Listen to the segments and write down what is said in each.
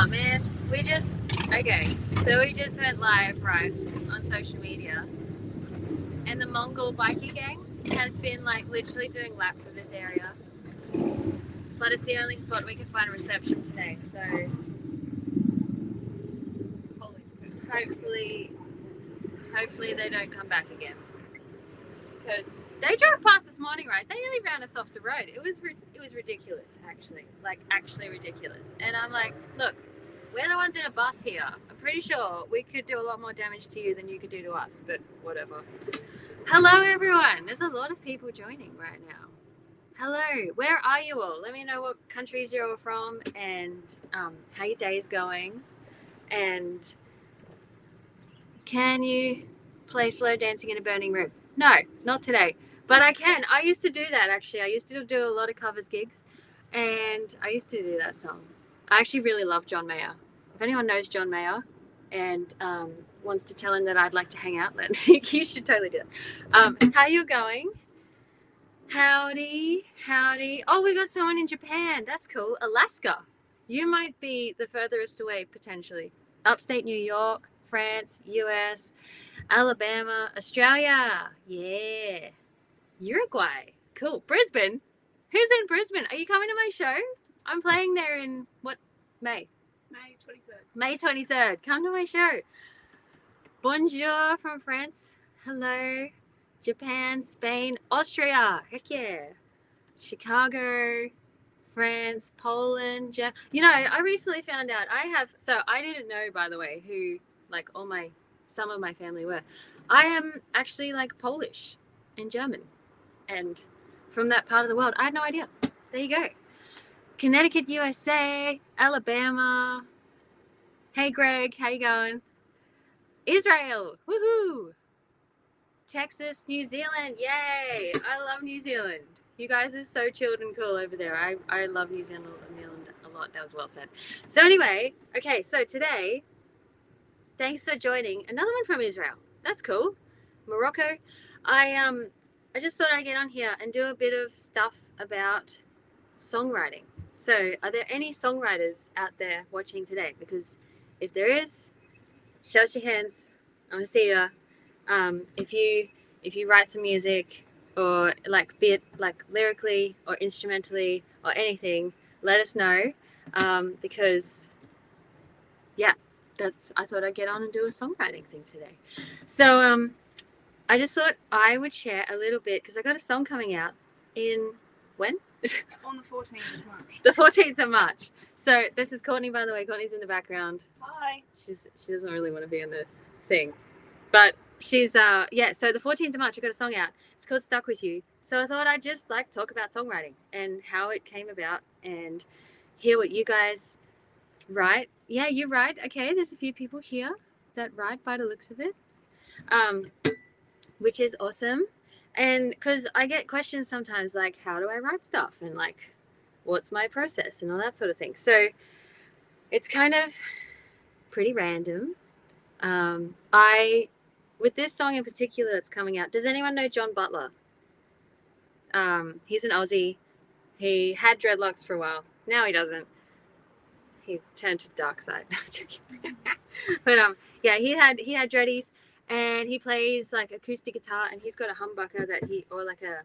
man, so we just went live, right, on social media, and the Mongol bikie gang has been like literally doing laps of this area, but it's the only spot we can find a reception today, so hopefully they don't come back again, because they drove past this morning, right? They nearly ran us off the road. It was ridiculous, actually ridiculous. And I'm like, look, we're the ones in a bus here. I'm pretty sure we could do a lot more damage to you than you could do to us, but whatever. Hello, everyone. There's a lot of people joining right now. Hello, where are you all? Let me know what countries you're all from and how your day is going. And can you play slow dancing in a burning room? No, not today. But I can. I used to do that, actually. I used to do a lot of covers gigs, and I used to do that song. I actually really love John Mayer. If anyone knows John Mayer and wants to tell him that I'd like to hang out, then you should totally do it. How you going? Howdy. Oh, we got someone in Japan. That's cool. Alaska. You might be the furthest away, potentially. Upstate New York, France, US, Alabama, Australia. Yeah. Uruguay. Cool. Brisbane. Who's in Brisbane? Are you coming to my show? I'm playing there in May 23rd. May 23rd. Come to my show. Bonjour from France. Hello. Japan, Spain, Austria. Heck yeah. Chicago, France, Poland. I recently found out I didn't know, by the way, who like some of my family were. I am actually like Polish and German. And from that part of the world, I had no idea. There you go. Connecticut, USA, Alabama. Hey, Greg, how you going? Israel, woohoo! Texas, New Zealand, yay! I love New Zealand. You guys are so chilled and cool over there. I love New Zealand a lot. That was well said. So anyway, okay, so today, thanks for joining. Another one from Israel. That's cool. Morocco. I just thought I'd get on here and do a bit of stuff about songwriting. So are there any songwriters out there watching today? Because if there is, show us your hands. I want to see you. If you write some music or be it lyrically or instrumentally or anything, let us know. Because I thought I'd get on and do a songwriting thing today. So I just thought I would share a little bit because I got a song coming out in when? On the 14th of March. The 14th of March. So this is Courtney, by the way. Courtney's in the background. Hi. She doesn't really want to be in the thing, but she's so the 14th of March I got a song out. It's called Stuck With You. So I thought I'd just talk about songwriting and how it came about and hear what you guys write. Yeah, you write. Okay, there's a few people here that write by the looks of it. Which is awesome. And because I get questions sometimes like, how do I write stuff? And what's my process and all that sort of thing. So it's kind of pretty random. With this song in particular that's coming out, does anyone know John Butler? He's an Aussie. He had dreadlocks for a while. Now he doesn't. He turned to dark side. But he had dreadies. And he plays acoustic guitar, and he's got a humbucker or a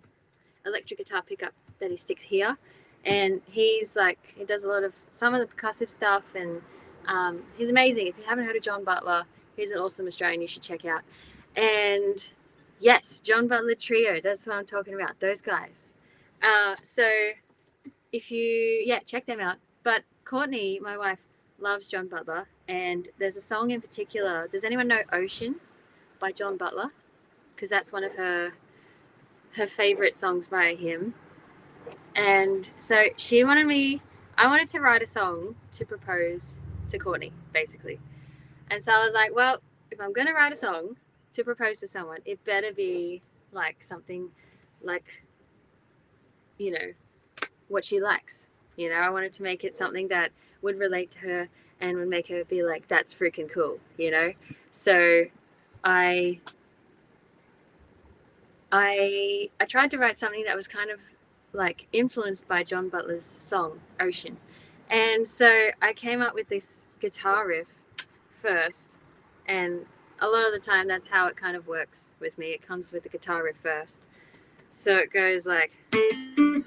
electric guitar pickup that he sticks here. And he's he does some of the percussive stuff, and he's amazing. If you haven't heard of John Butler, he's an awesome Australian you should check out. And yes, John Butler Trio, that's what I'm talking about, those guys. So if you, check them out. But Courtney, my wife, loves John Butler, and there's a song in particular. Does anyone know Ocean by John Butler? Because that's one of her favorite songs by him. And so I wanted to write a song to propose to Courtney, basically. And so I was like, well, if I'm going to write a song to propose to someone, it better be something what she likes. I wanted to make it something that would relate to her and would make her be like, that's freaking cool, So I tried to write something that was kind of influenced by John Butler's song Ocean. And so I came up with this guitar riff first, and a lot of the time that's how it kind of works with me. It comes with the guitar riff first. So it goes like. I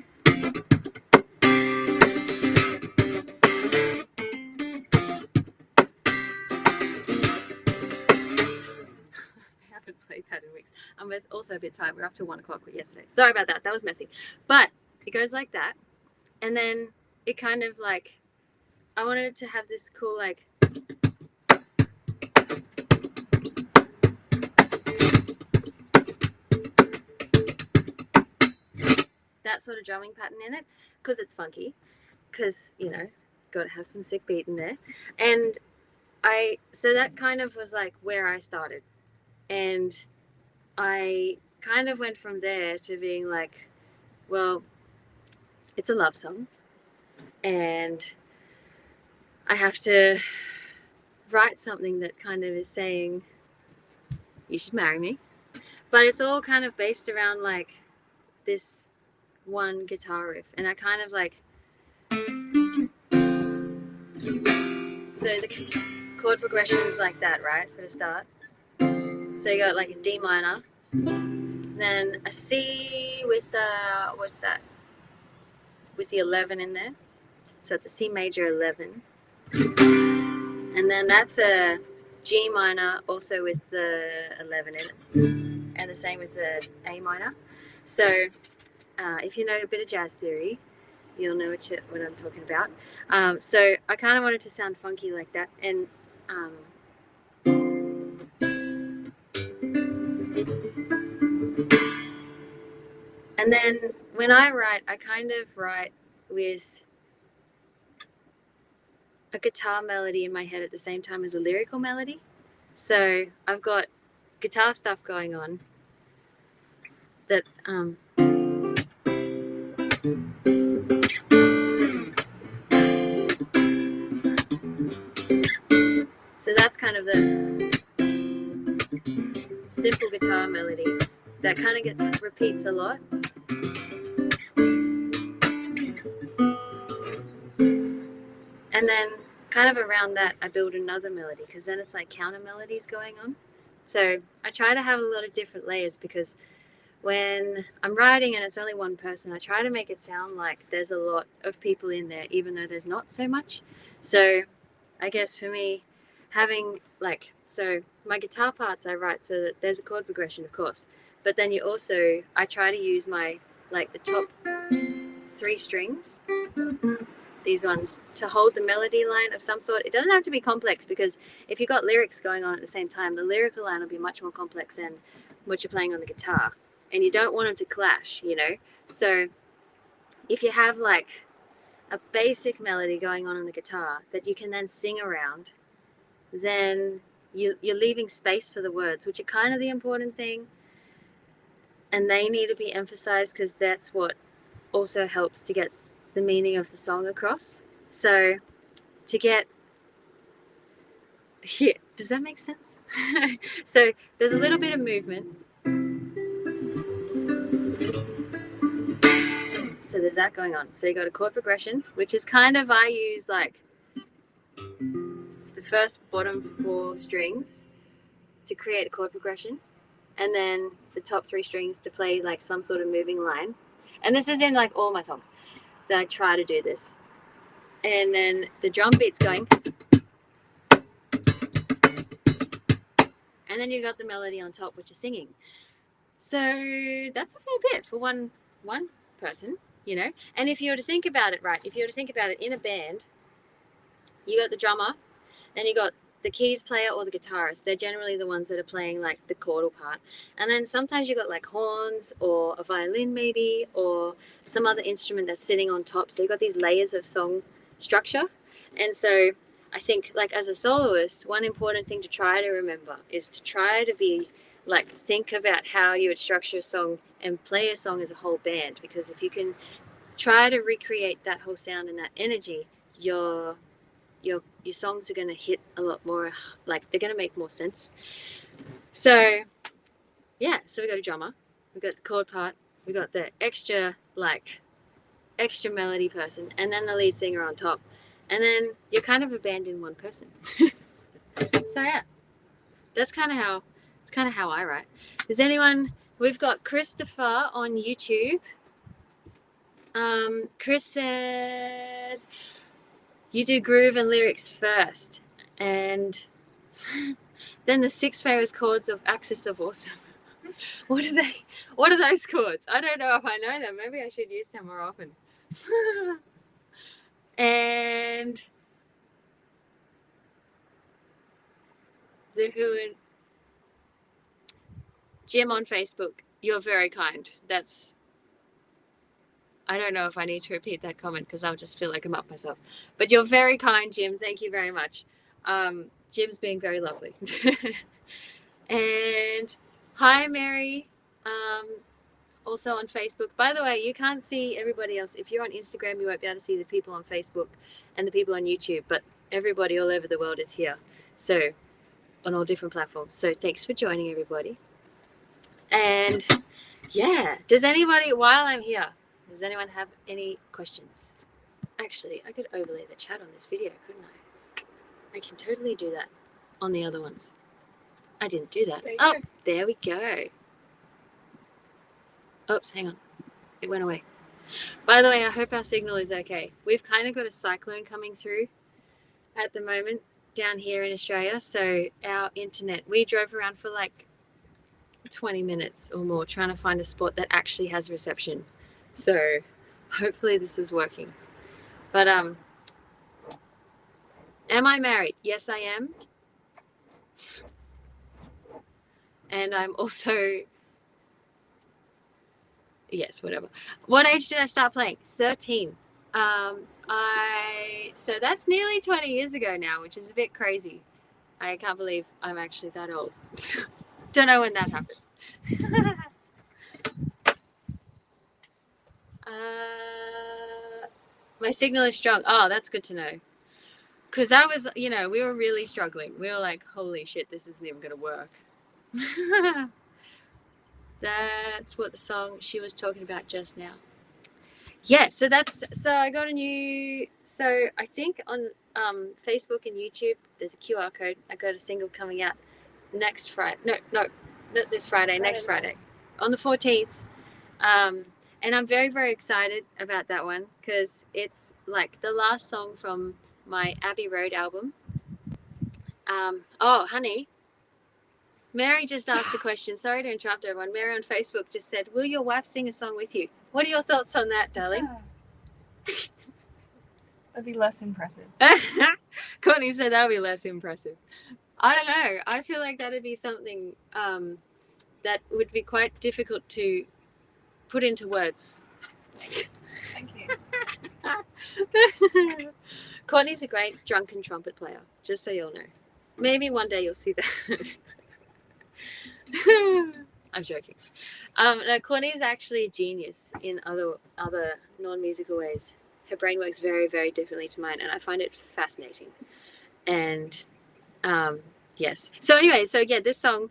haven't played that in weeks. I'm also a bit tired. We're up till 1 o'clock yesterday. Sorry about that. That was messy. But it goes like that. And then it kind of like, I wanted it to have this cool like. That sort of drumming pattern in it, because it's funky, because, you know, got to have some sick beat in there. And so that kind of was like where I started. And I kind of went from there to being like, well, it's a love song, and I have to write something that kind of is saying, you should marry me. But it's all kind of based around like this one guitar riff. And I kind of like, so the chord progression is like that, right, for the start. So you got like a D minor, then a C with what's that? With the 11 in there. So it's a C major 11. And then that's a G minor also with the 11 in it. And the same with the A minor. So if you know a bit of jazz theory, you'll know what I'm talking about. So I kind of wanted to sound funky like that. And then when I write, I kind of write with a guitar melody in my head at the same time as a lyrical melody. So I've got guitar stuff going on that so that's kind of the simple guitar melody that kind of repeats a lot. And then kind of around that, I build another melody, because then it's like counter melodies going on. So I try to have a lot of different layers, because when I'm writing and it's only one person, I try to make it sound like there's a lot of people in there, even though there's not so much. So I guess for me, having like, so my guitar parts I write so that there's a chord progression, of course, but then I try to use my, like the top 3 strings, these ones, to hold the melody line of some sort. It doesn't have to be complex, because if you've got lyrics going on at the same time, the lyrical line will be much more complex than what you're playing on the guitar, and you don't want them to clash, you know. So if you have like a basic melody going on the guitar that you can then sing around, then you're leaving space for the words, which are kind of the important thing, and they need to be emphasized, because that's what also helps to get the meaning of the song across. So to get, yeah, does that make sense? So there's a little bit of movement. So there's that going on. So you got a chord progression, which is kind of, I use like the first bottom 4 strings to create a chord progression, and then the top 3 strings to play like some sort of moving line. And this is in like all my songs that I try to do this. And then the drum beat's going, and then you got the melody on top, which is singing. So that's a fair bit for one person, you know. And if you were to think about it, right, if you were to think about it in a band, you got the drummer, then you got the keys player or the guitarist. They're generally the ones that are playing like the chordal part. And then sometimes you got like horns or a violin maybe, or some other instrument that's sitting on top. So you got these layers of song structure. And so I think like as a soloist, one important thing to try to remember is to try to be like, think about how you would structure a song and play a song as a whole band. Because if you can try to recreate that whole sound and that energy, your songs are going to hit a lot more, like they're going to make more sense. So yeah, so we got a drummer, we got the chord part, we got the extra melody person, and then the lead singer on top. and then you're kind of abandoned one person. So yeah, that's kind of how I write. Is anyone? We've got Christopher on YouTube. Chris says you do groove and lyrics first, and then the 6 famous chords of Axis of Awesome. What are they? What are those chords? I don't know if I know them. Maybe I should use them more often. And the who and Jim on Facebook. You're very kind. I don't know if I need to repeat that comment because I'll just feel like I'm up myself. But you're very kind, Jim. Thank you very much. Jim's being very lovely. And hi, Mary. Also on Facebook. By the way, you can't see everybody else. If you're on Instagram, you won't be able to see the people on Facebook and the people on YouTube. But everybody all over the world is here. So on all different platforms. So thanks for joining, everybody. And yeah, does anybody, while I'm here, does anyone have any questions? Actually, I could overlay the chat on this video, couldn't I? I can totally do that on the other ones. I didn't do that. Oh, there we go. Oops, hang on. It went away. By the way, I hope our signal is okay. We've kind of got a cyclone coming through at the moment down here in Australia. So our internet, we drove around for like 20 minutes or more trying to find a spot that actually has reception. So hopefully this is working. But am I married? Yes, I am. And I'm also, yes, whatever. What age did I start playing? 13. So that's nearly 20 years ago now, which is a bit crazy. I can't believe I'm actually that old. Don't know when that happened. My signal is strong. Oh, that's good to know. Because that was, we were really struggling. We were like, holy shit, this isn't even going to work. That's what the song she was talking about just now. Yeah, so I got a new, so I think on Facebook and YouTube, there's a QR code. I got a single coming out next Friday. No, not this Friday, next Friday. On the 14th. And I'm very, very excited about that one because it's like the last song from my Abbey Road album. Oh, honey. Mary just asked a question. Sorry to interrupt everyone. Mary on Facebook just said, will your wife sing a song with you? What are your thoughts on that, darling? That'd be less impressive. Courtney said that would be less impressive. I don't know. I feel like that would be something that would be quite difficult to put into words. Thank you. Courtney's a great drunken trumpet player, just so you'll know. Maybe one day you'll see that. I'm joking. No, Courtney's actually a genius in other non-musical ways. Her brain works very, very differently to mine, and I find it fascinating. And yes. So anyway, this song,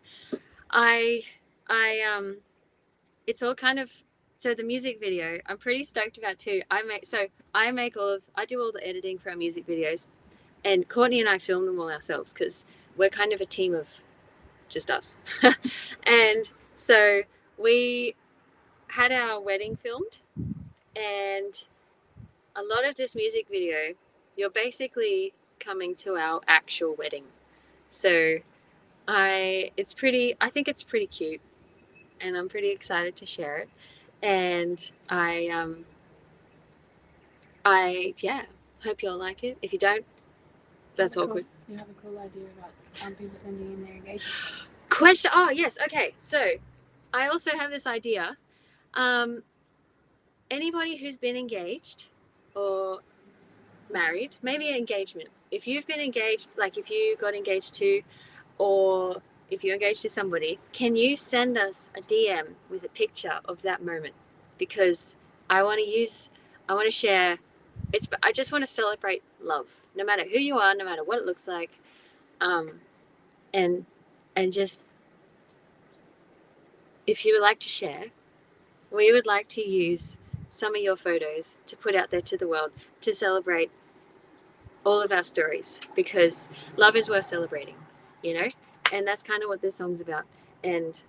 it's all kind of, so the music video, I'm pretty stoked about too. I do all the editing for our music videos, and Courtney and I film them all ourselves because we're kind of a team of just us. And so we had our wedding filmed, and a lot of this music video, you're basically coming to our actual wedding. So I think it's pretty cute, and I'm pretty excited to share it. And I hope you'll like it. If you don't, that's awkward. You have a cool idea about people sending in their engagement photos. Question. Oh yes. Okay. So I also have this idea. Anybody who's been engaged or married, maybe an engagement. If you've been engaged, like if you got engaged to, or if you're engaged to somebody, can you send us a DM with a picture of that moment? Because I want to share. I just want to celebrate love, no matter who you are, no matter what it looks like, and just, if you would like to share, we would like to use some of your photos to put out there to the world to celebrate all of our stories, because love is worth celebrating, you know, and that's kind of what this song's about. And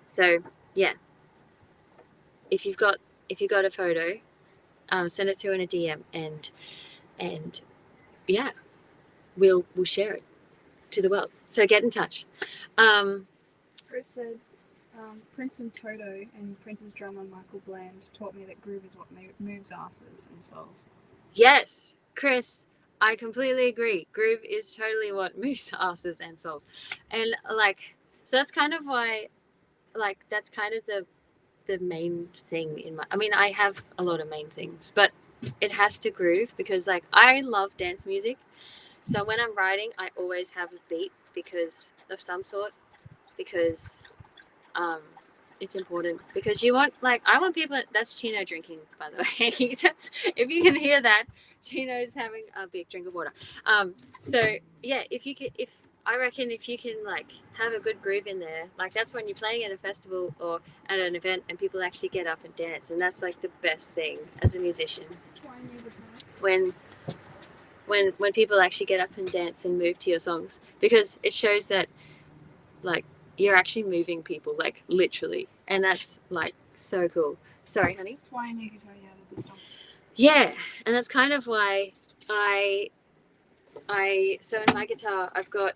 so yeah, if you've got a photo, send it through in a DM, and yeah, we'll share it to the world. So get in touch. Chris said, Prince and Toto and Prince's drummer Michael Bland taught me that groove is what moves asses and souls. Yes, Chris, I completely agree. Groove is totally what moves asses and souls. And like, so that's kind of why, like, that's kind of the main thing in my, I mean, I have a lot of main things, but it has to groove, because like I love dance music. So when I'm writing, I always have a beat because of some sort, because it's important, because you want, like, I want people, that's Chino drinking, by the way. That's, if you can hear that, Chino's having a big drink of water. So yeah, if I reckon if you can like have a good groove in there, like that's when you're playing at a festival or at an event and people actually get up and dance, and that's like the best thing as a musician. When people actually get up and dance and move to your songs, because it shows that like you're actually moving people, like literally, and that's like so cool. Sorry, honey. That's why I need to tell you how to do the song. Yeah, and that's kind of why I so in my guitar I've got,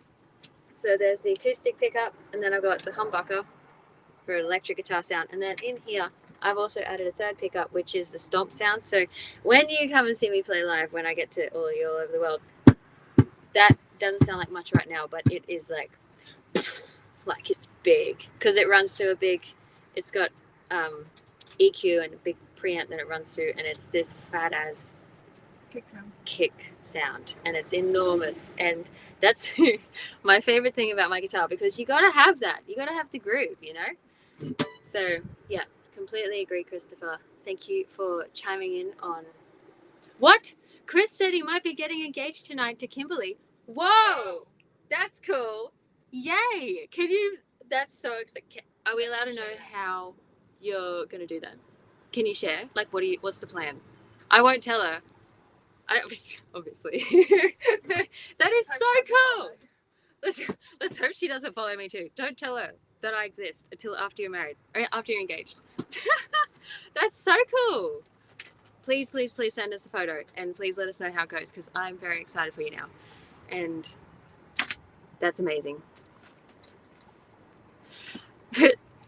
so there's the acoustic pickup, and then I've got the humbucker for an electric guitar sound, and then in here I've also added a third pickup, which is the stomp sound. So when you come and see me play live, when I get to all of you all over the world, that doesn't sound like much right now, but it is like it's big, because it runs through it's got EQ and a big preamp that it runs through, and it's this fat as kick sound, and it's enormous, and that's my favorite thing about my guitar, because you gotta have that, you gotta have the groove, you know. So yeah, completely agree, Christopher. Thank you for chiming in on what Chris said. He might be getting engaged tonight to Kimberly. Whoa, that's cool. Yay! Can you? That's so exciting. Are we allowed to know how you're gonna do that? Can you share? Like, what's the plan? I won't tell her. Obviously. That is so cool. Let's hope she doesn't follow me too. Don't tell her that I exist until after you're married, or after you're engaged. That's so cool. Please send us a photo, and please let us know how it goes, because I'm very excited for you now, and that's amazing.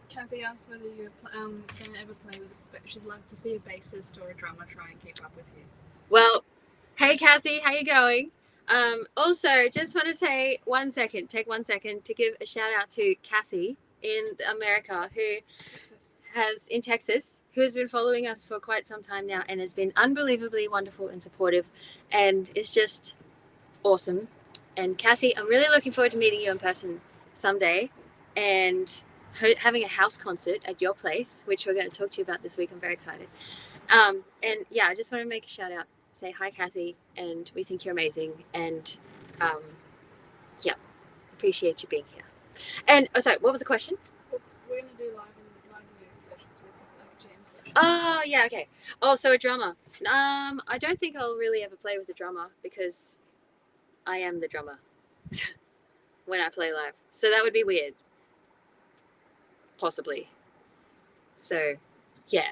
Kathy asked whether you're going to ever play with, but she'd love to see a bassist or a drummer try and keep up with you. Well, hey Kathy, how you going? Also, just want to say take 1 second to give a shout out to Kathy in America, in Texas, who has been following us for quite some time now, and has been unbelievably wonderful and supportive, and is just awesome. And Kathy, I'm really looking forward to meeting you in person someday, and having a house concert at your place, which we're going to talk to you about this week. I'm very excited. And yeah, I just want to make a shout out, say hi, Kathy, and we think you're amazing, and yeah, appreciate you being here. And sorry, what was the question? We're going to do live music sessions with jam sessions. Oh yeah, okay. Oh, so a drummer. I don't think I'll really ever play with a drummer, because I am the drummer when I play live, so that would be weird, possibly. So yeah,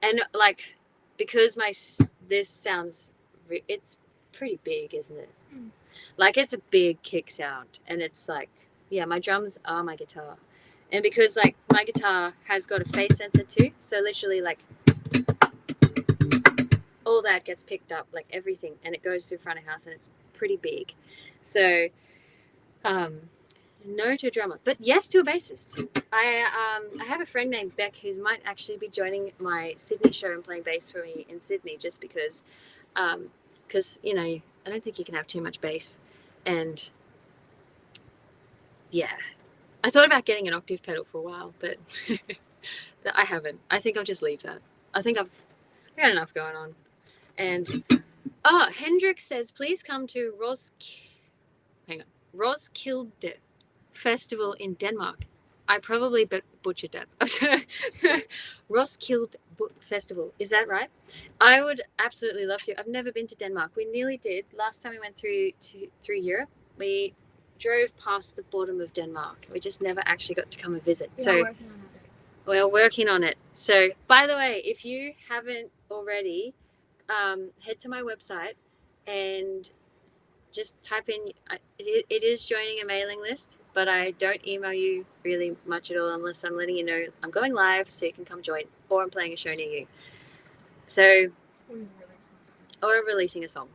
and like, because this sounds, it's pretty big, isn't it? Like, it's a big kick sound, and it's like, yeah, my drums are my guitar, and because like my guitar has got a phase sensor too, so literally like all that gets picked up, like everything, and it goes through front of house, and it's pretty big. So no to a drummer, but yes to a bassist. I have a friend named Beck who might actually be joining my Sydney show and playing bass for me in Sydney, just because you know, I don't think you can have too much bass. And yeah, I thought about getting an octave pedal for a while, but I haven't. I think I'll just leave that. I think I've got enough going on. And Hendrik says, please come to Roskilde Festival in Denmark. I probably butchered that. Roskilde festival. Is that right? I would absolutely love to. I've never been to Denmark. We nearly did. Last time we went through Europe, we drove past the bottom of Denmark. We just never actually got to come and visit. So we're working on it. So, by the way, if you haven't already, head to my website and just type in, it is joining a mailing list, but I don't email you really much at all unless I'm letting you know I'm going live so you can come join, or I'm playing a show near you. So, or releasing a song.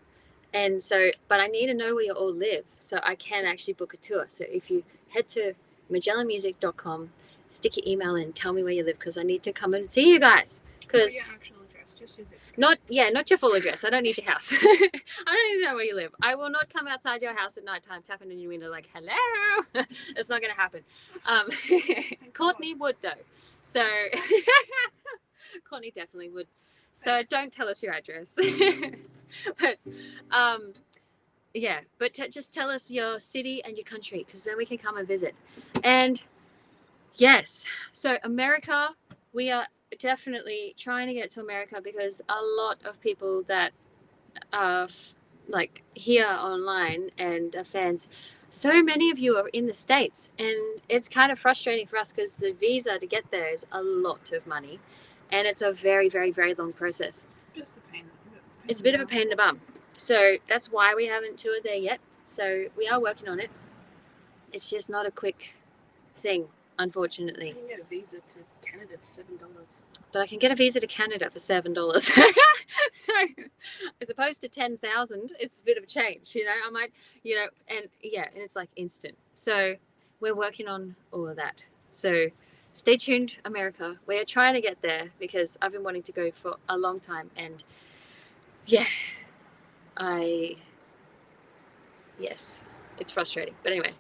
And so, but I need to know where you all live so I can actually book a tour. So if you head to magellanmusic.com, stick your email in, tell me where you live, because I need to come and see you guys. Because your actual address, just use it. Not your full address. I don't need your house. I don't even know where you live. I will not come outside your house at night time tapping on your window like, hello. It's not going to happen. Courtney would, though. So Courtney definitely would. So Thanks. Don't tell us your address. But yeah, but just tell us your city and your country, because then we can come and visit. And yes, so America, we are definitely trying to get to America, because a lot of people that are like here online and are fans, so many of you are in the States, and it's kind of frustrating for us because the visa to get there is a lot of money, and it's a very, very, very long process. Just a pain. It's a bit of a pain in the bum. So that's why we haven't toured there yet. So we are working on it. It's just not a quick thing, unfortunately. You can get a visa to Canada for $7. But I can get a visa to Canada for $7. So as opposed to 10,000, it's a bit of a change, you know. I might, you know, and yeah, and it's like instant. So we're working on all of that. So stay tuned, America. We're trying to get there because I've been wanting to go for a long time, and yeah, yes, it's frustrating. But anyway,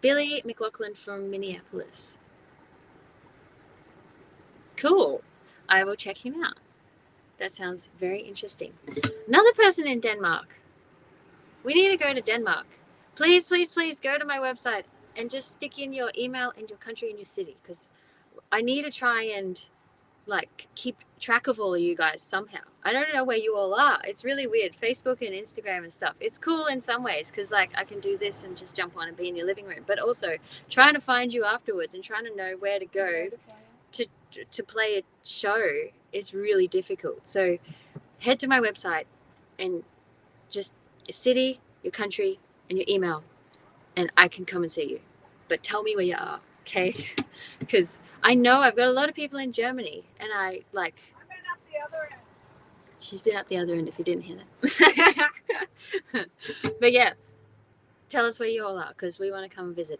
Billy McLaughlin from Minneapolis. Cool. I will check him out. That sounds very interesting. Another person in Denmark. We need to go to Denmark. Please, please, please go to my website and just stick in your email and your country and your city, because I need to try and like keep track of all of you guys somehow. I don't know where you all are. It's really weird. Facebook and Instagram and stuff. It's cool in some ways because like I can do this and just jump on and be in your living room, but also trying to find you afterwards and trying to know where to go to play a show is really difficult. So head to my website and just your city, your country, and your email, and I can come and see you. But tell me where you are, okay? Because I know I've got a lot of people in Germany, and I like. I've been up the other end. She's been up the other end, if you didn't hear that. But yeah, tell us where you all are, because we want to come and visit.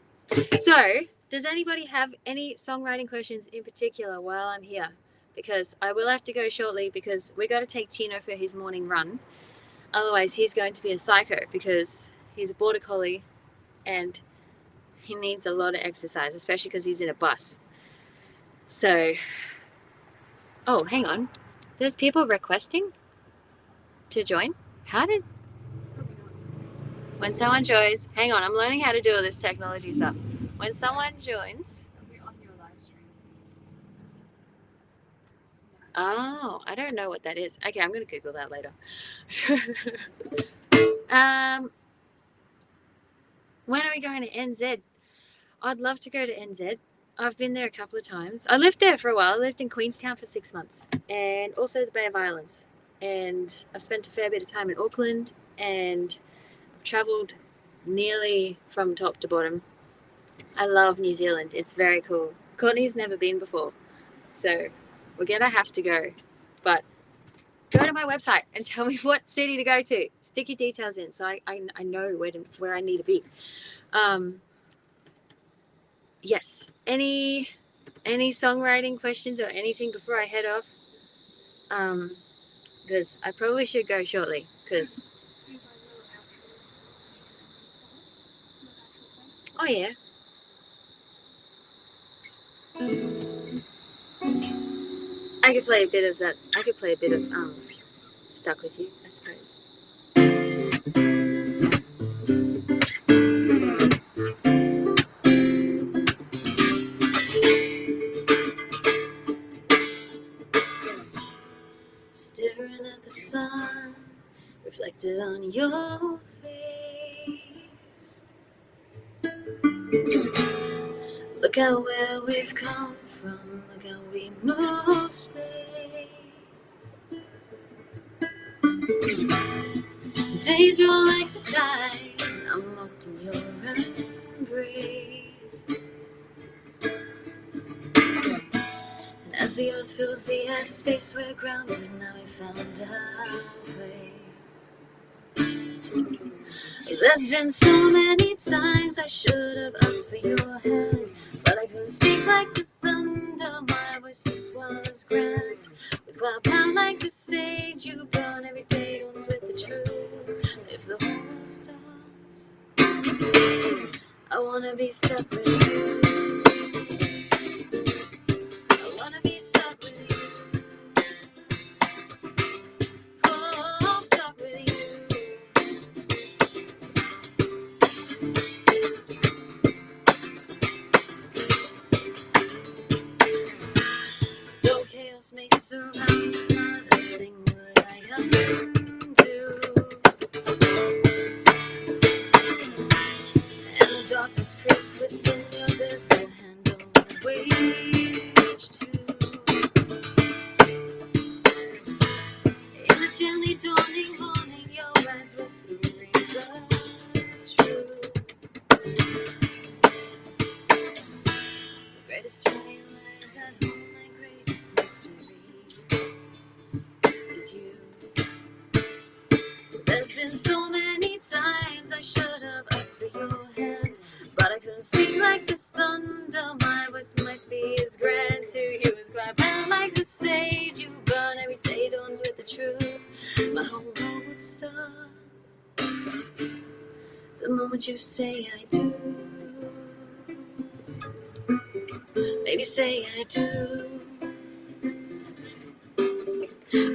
So, does anybody have any songwriting questions in particular while I'm here? Because I will have to go shortly, because we got to take Chino for his morning run. Otherwise, he's going to be a psycho, because he's a border collie and he needs a lot of exercise, especially because he's in a bus. So, oh, hang on. There's people requesting to join? When someone joins, hang on, I'm learning how to do all this technology stuff. When someone joins. It'll be on your live stream. Oh, I don't know what that is. Okay, I'm going to Google that later. When are we going to NZ? I'd love to go to NZ. I've been there a couple of times. I lived there for a while. I lived in Queenstown for 6 months, and also the Bay of Islands. And I've spent a fair bit of time in Auckland, and I've travelled nearly from top to bottom. I love New Zealand. It's very cool. Courtney's never been before, so we're going to have to go. But go to my website and tell me what city to go to. Stick your details in so I know where I need to be. Yes. Any songwriting questions or anything before I head off? Because I probably should go shortly. Because oh yeah. I could play a bit of that. I could play a bit of Stuck With You, I suppose. Look at where we've come from, look how we move space. Days roll like the tide, I'm locked in your embrace. And as the earth fills the airspace, we're grounded, now we found our place. There's been so many times I should have asked for your hand, but I couldn't speak like the thunder, my voice just was grand. With wild pound like the sage, you burn every day once with the truth. If the whole world stops, I wanna be stuck with you. I wanna be stuck with you. Oh, stuck with you. Though chaos may surround, it's not a thing what I undo. And the darkness creeps within yours as the hand always reach to. In the gently dawning morning, your eyes whispering the truth. The greatest joy lies at home, my greatest mystery is you. There's been so many times I should have asked for your hand, but I couldn't speak like the thunder, my voice might be as grand to you as cry pound like the sage, you burn every day dawns with the truth. My whole world would stop the moment you say I do. Maybe say I do.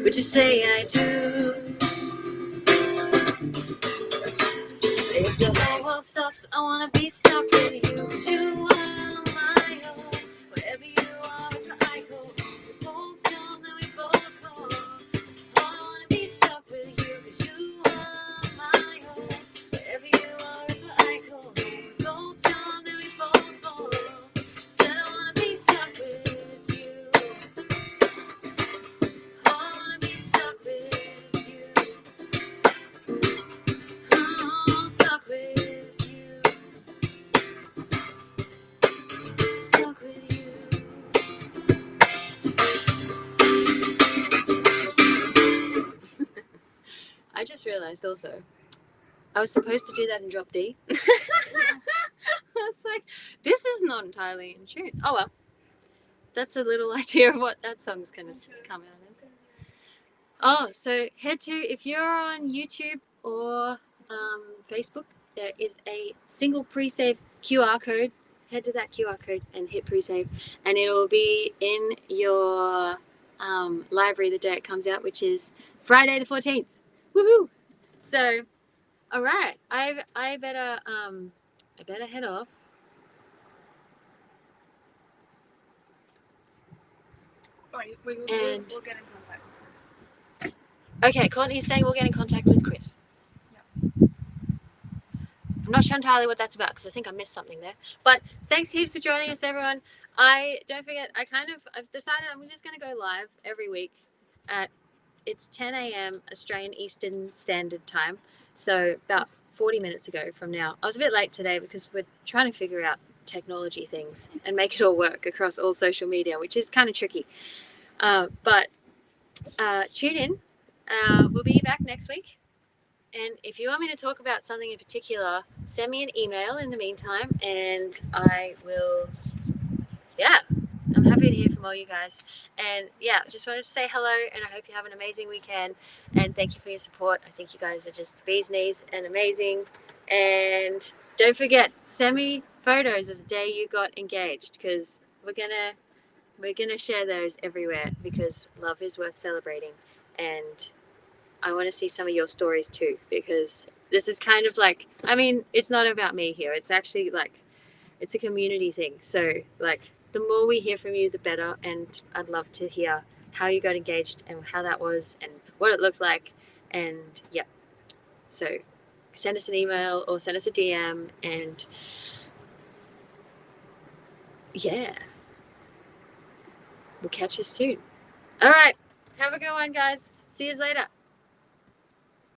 Would you say I do? If the whole world stops, I wanna be stuck with you. 'Cause you are my home. Wherever you are is where I go. We both jump, then we both fall. Oh, I wanna be stuck with you. 'Cause you are my home. Wherever you are is where I go. We both jump, then we both fall. Said I wanna be stuck with you. Oh, I wanna be stuck with you. Oh, stuck with you. Stuck with you. I just realized also, I was supposed to do that in drop D. I was like, this is not entirely in tune. Oh well, that's a little idea of what that song's gonna come out as. Oh, so head to, if you're on YouTube or Facebook, there is a single pre-save QR code. Head to that QR code and hit pre-save, and it will be in your library the day it comes out, which is Friday the 14th. Woohoo! So, all right, I better head off. Wait, we'll get in contact with Chris. Okay, Courtney's saying we'll get in contact with Chris. Yep. I'm not sure entirely what that's about because I think I missed something there. But thanks heaps for joining us, everyone. Don't forget, I've decided I'm just going to go live every week at, it's 10 a.m. Australian Eastern Standard Time. So about 40 minutes ago from now. I was a bit late today because we're trying to figure out technology things and make it all work across all social media, which is kind of tricky. But tune in. We'll be back next week. And if you want me to talk about something in particular, send me an email in the meantime, and I will, I'm happy to hear from all you guys. And just wanted to say hello, and I hope you have an amazing weekend. And thank you for your support. I think you guys are just bee's knees and amazing. And don't forget, send me photos of the day you got engaged, because we're gonna share those everywhere, because love is worth celebrating. And I want to see some of your stories too, because this is kind of like, I mean, it's not about me here. It's actually like, it's a community thing. So like, the more we hear from you, the better. And I'd love to hear how you got engaged and how that was and what it looked like. And so send us an email or send us a DM, and yeah, we'll catch you soon. All right. Have a good one, guys. See you later.